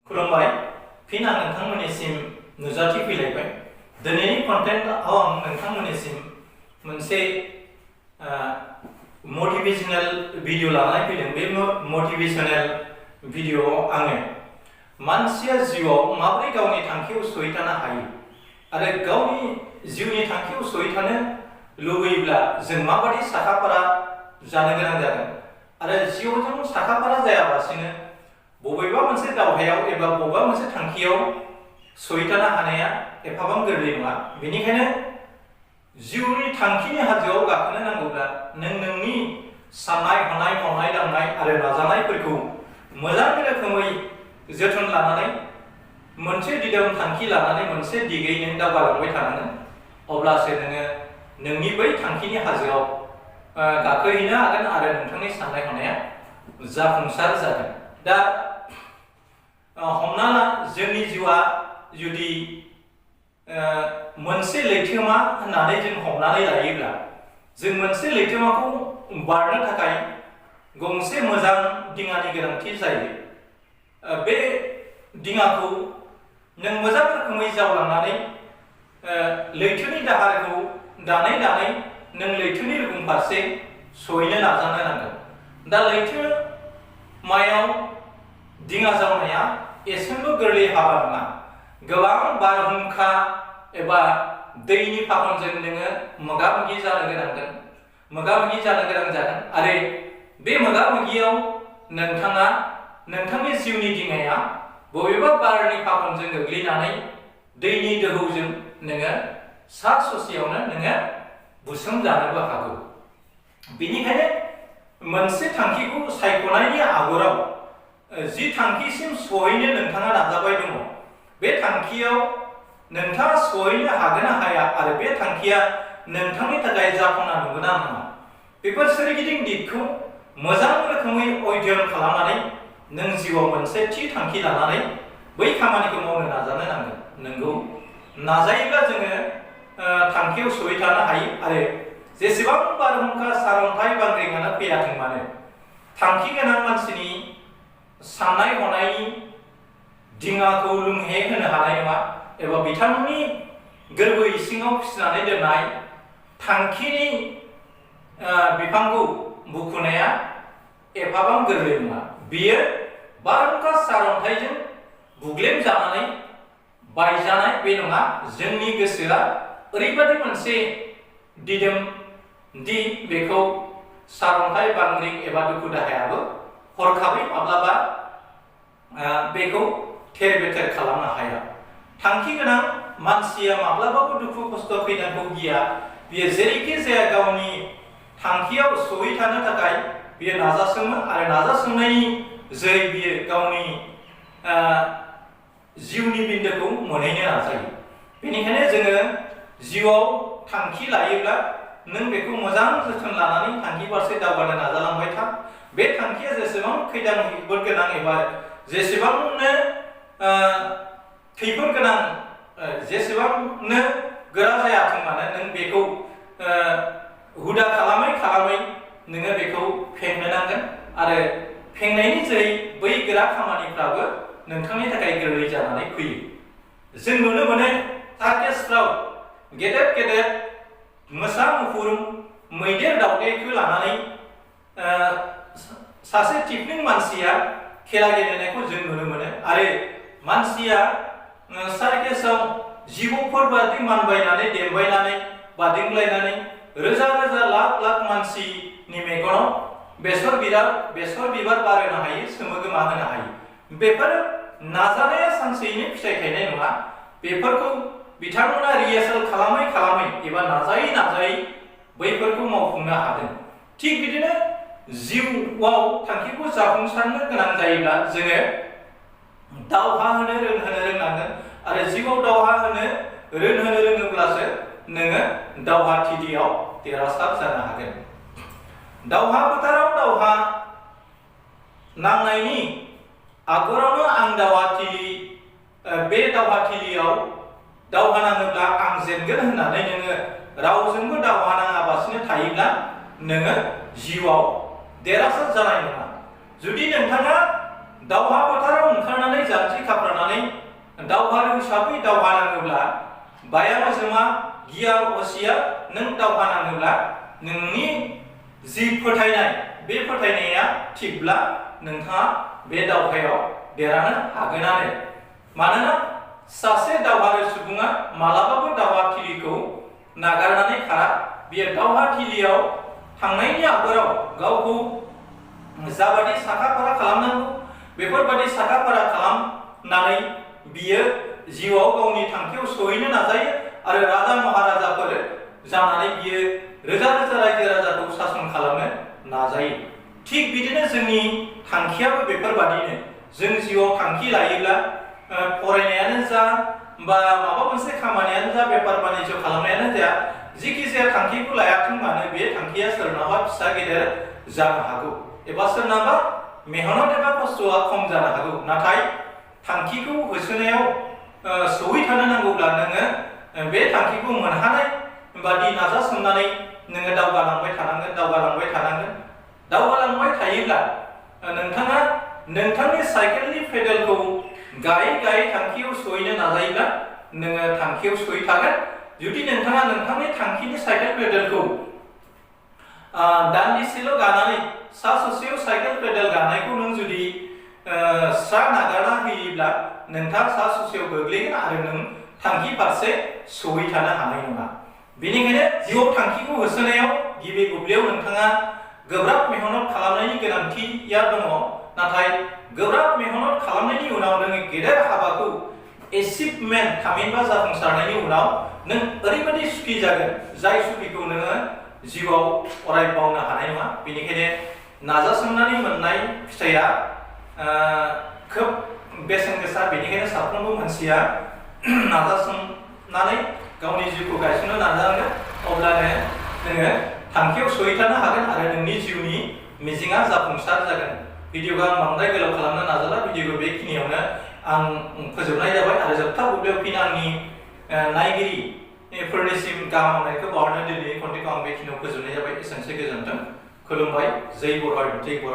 खुलुमबाय फिन आं नोंथांमोननिसिम नुजाथि फैलायबाय दिनैनि कन्टेन्टआव आं नोंथांमोननिसिम मोनसे मोटिवेशनल भिडिअ लानानै फैदों। बे मोटिवेशनल भिडिअआव आङो मानसिया जिउआव माबोरै गावनि थांखियाव सहैथानो हायो आरो गावनि जिउनि थांखियाव सहैथानो लुबैयोब्ला जों माबायदि साखाफारा जानो गोनां जागोन आरो जिउआव जों साखाफारा जायालासिनो बबेबा मोनसे दावहायाव एबा बबेबा मोनसे थांखियाव सहैथानो हानाया एफाबां गोरलै नङा। बेनिखायनो जिउनि थांखिनि हाजोआव गाखोनो नांगौब्ला नों नोंनि साननाय हनाय मावनाय दांनाय आरो नाजानायफोरखौ मोजां रोखोमै जोथोन लानानै मोनसे दिदोम थांखि लानानै मोनसे दिगै नों दावगालांबाय थानांगोन। अब्लासो नोङो नोंनि बै थांखिनि हाजोआव गाखोहैनो हागोन आरो नोंथांनि साननाय हनाया जाफुंसार जागोन। दा हमना ला जोंनि जिउआ जुदि मोनसे लैथोमा होननानै जों हमनानै लायोब्ला जों मोनसे लैथोमाखौ बारनो थाखाय गंसे मोजां दिङानि गोनांथि जायो। बे दिङाखौ नों मोजां रोखोमै जावलांनानै लैथोनि दाहारखौ दानै दानै नों लैथोनि रुगुं फारसे सहैनो नाजानो नांगोन। दा लैथोमायाव दिङा जावनाया एसेबो गोरलै हाबा नङा। गोबां बारहुंखा एबा दैनि फाखनजों नोङो मोगा-मोगि जानो गोनां जागोन आरो बे मोगा-मोगियाव नोंथाङा नोंथांनि जिउनि दिङाया बबेबा बारनि फाखनजों गोग्लैनानै दैनि दोहौजों नोङो सा ससेयावनो नोङो बुसोमजानोबो हागौ। बेनिखायनो मोनसे थांखिखौ सायख'नायनि आगोलाव जि थांखिसिम सहैनो नोंथाङा नाजाबाय दङ बे थांखियाव नोंथाङा सहैनो हागोन ना हाया आरो बे थांखिया नोंथांनि थाखाय जाफुंना नंगौना नङा बेफोर सोरगिदिं दिगखौ मोजां रोखोमै अध्ययन खालामनानै नों जिउआव मोनसे थि थांखि लानानै बै खामानिखौ मावनो नाजानो नांगोन। नोंगौ नाजायोब्ला जोङो थांखियाव सहैथानो हायो आरो जेसेबां बारहुंखा सारअन्थाइ बांग्रिङानो फैयाथों मानो थांखि गोनां मानसिनि साननाय हनायनि दिङाखौ लुंहे होनो हानाय नङा एबा बिथांनि गोरबो इसिङाव फिसिनानै दोननाय थांखिनि बिफांखौ बुखुनाया एफाबां गोरलै नङा। बेयो बारहुंखा सारअन्थाइजों बुग्लेमजानानै बायजानाय बे नङा। जोंनि गोसोआ ओरैबायदि मोनसे दिदोम दि बेखौ सारअन्थाइ बांग्रिं एबा दुखु दाहायाबो हरखाबै माब्लाबा बेखौ थेर बेथेर खालामनो हाया। थांखि गोनां मानसिया माब्लाबाबो दुखु खस्थ' खैदानखौ गिया। बियो जेरैखि जाया गावनि थांखियाव सहैथानो थाखाय बियो नाजासोमो आरो नाजासोमनायनि जोहै बियो गावनि जिउनि बिन्दोखौ मोनहैनो नाजायो। बेनिखायनो जोङो जिउआव थांखि लायोब्ला नों बेखौ मोजां जोथोन लानानै थांखि फारसे दावगानो नाजालांबाय था। बे थांखिया जेसेबां खैदां खैफोद गोनां एबा जेसेबांनो खैफोद गोनां जेसेबांनो गोरा जायाथों मानो नों बेखौ हुदा खालामै खालामै नोङो बेखौ फेंनो नांगोन आरो फेंनायनि जोहै बै गोरा खामानिफ्राबो नोंथांनि थाखाय गोरलै जानानै फैयो। जों नुनो मोनो सार्कासफ्राव गेदेर गेदेर मोसा मुफुर मैदेर दावदैखौ लानानै सासे टिफिन मानसिया खेला गेलेनायखौ जों नुनो मोनो आरो मानसिया सार्कासआव जिबौफोर बादि मानबायनानै देमबायनानै बादिंलायनानै रोजा रोजा लाख लाख मानसिनि मेगनाव बेसर बिबार बारहोनो हायो, सोमोगोमा होनो हायो। बेफोर नाजानाया सानसेयैनो फिथाइ थायनाय नङा। बेफोरखौ बिथांमोना रिहार्सेल खालामै खालामै एबा नाजायै नाजायै बैफोरखौ मावफुंनो हादों। थिग बिदिनो जिउआव थांखिखौ जाफुंसारनो गोनां जायोब्ला जोङो दावहा होनो रोंनांगोन आरो जिउआव दावहा होनो रोङोब्लासो नोङो दावहाथिलियाव देरहासार जानो हागोन। दावहा फोथाराव दावहा नांनायनि आगोलावनो आं बे दावहाथिलियाव दावहा नाङोब्ला आं जेनगोन होननानै नोङो रावजोंबो दावहा नाङाबासिनो थायोब्ला नोङो जिउआव देरहासार जानाय नङा। जुदि नोंथाङा दावहा फोथाराव ओंखारनानै जानजि खाफ्रानानै दावहारु हिसाबै दावहा नाङोब्ला बाया मोजोमा गिया असिया नों दावहा नाङोब्ला नोंनि जि फोथायनाय बे फोथायनाया थिगब्ला नोंथाङा बे दावहायाव देरहानो हागोनानो। मानोना सासे दावहारु सुबुङा मालाबाबो दावहाथिलिखौ नागारनानै खारा। बियो दावहाथिलियाव थांनायनि आगोलाव गावखौ जाबादि साखा-फारा खालामनांगौ बेफोरबादि साखा-फारा खालामनानै बियो जिउआव गावनि थांखियाव सहैनो नाजायो आरो राजा महाराजाफोर जानानै बियो रोजा रोजा रायजो राजाखौ सासन खालामनो नाजायो। थिग बिदिनो जोंनि थांखियाबो बेफोरबादिनो जों जिउआव थांखि लायोब्ला फरायनायानो जा बा माबा मोनसे खामानियानो जा बेफार बानिज्य खालामनायानो जा जिखि जाया थांखिखौ लायाथों मानो बे थांखिया सोरनाबा फिसा गेदेर जानो हागौ एबा सोरनाबा मेहनत एबा खस्थ'आ खम जानो हागौ। नाथाय थांखिखौ होसोनायाव सहैथानो नांगौब्ला नोङो बे थांखिखौ मोनहानाय बादि नाजासोमनानै नोङो दावगालांबाय थायोब्ला नोंथाङा नोंथांनि साइकेलनि पेडेलखौ गायै गायै थांखियाव सहैनो नाजायोब्ला नोङो थांखियाव सहैखागोन। जुदि नोंथाङा नोंथांनि थांखिनि साइकेल पेडेलखौ दान्दिसेल' गानानै सा ससेयाव साइकेल पेडेल गानायखौ नों जुदि स्रा नागारना होयोब्ला नोंथाङा सा ससेयाव गोग्लैगोन आरो नों थांखि फारसे सहैथानो हानाय नङा। बेनिखायनो जिउआव थांखिखौ होसोनायाव गिबि बुब्लियाव नोंथाङा गोब्राब मेहनत खालामनायनि गोनांथिया दङ। नाथाय गोब्राब मेहनत खालामनायनि उनाव नोङो गेदेर हाबाखौ एचिभमेन्ट थामहिनबा जाफुंसारनायनि उनाव नों ओरैबायदि सुखि जागोन जाय सुखिखौ नोङो जिउआव अराय बावनो हानाय नङा। बेनिखायनो नाजासोमनानै मोननाय फिथाइया खोब बेसेन गोसा। बेनिखायनो साफ्रोमबो मानसिया नाजासोमनानै गावनि जिउखौ गायसननो नाजानांगोन। अब्लानो नोङो थांखियाव सहैथानो हागोन आरो नोंनि जिउनि मिजिंआ जाफुंसार जागोन। भिडिअखौ आं बांद्राय गोलाव खालामनो नाजाला। भिडिअखौ बेखिनियावनो आं फोजोबनाय जाबाय आरो जोबथा बुब्लियाव फिन आंनि नायगिरिफोरनिसिम गाहाम हामलायनायखौ बावहरनो दिनैनि कन्टेन्टखौ आं बेखिनियाव फोजोबनाय जाबाय। एसेनोसै, गोजोन्थों, खुलुमबाय, जै बर' हारि, जै बर'।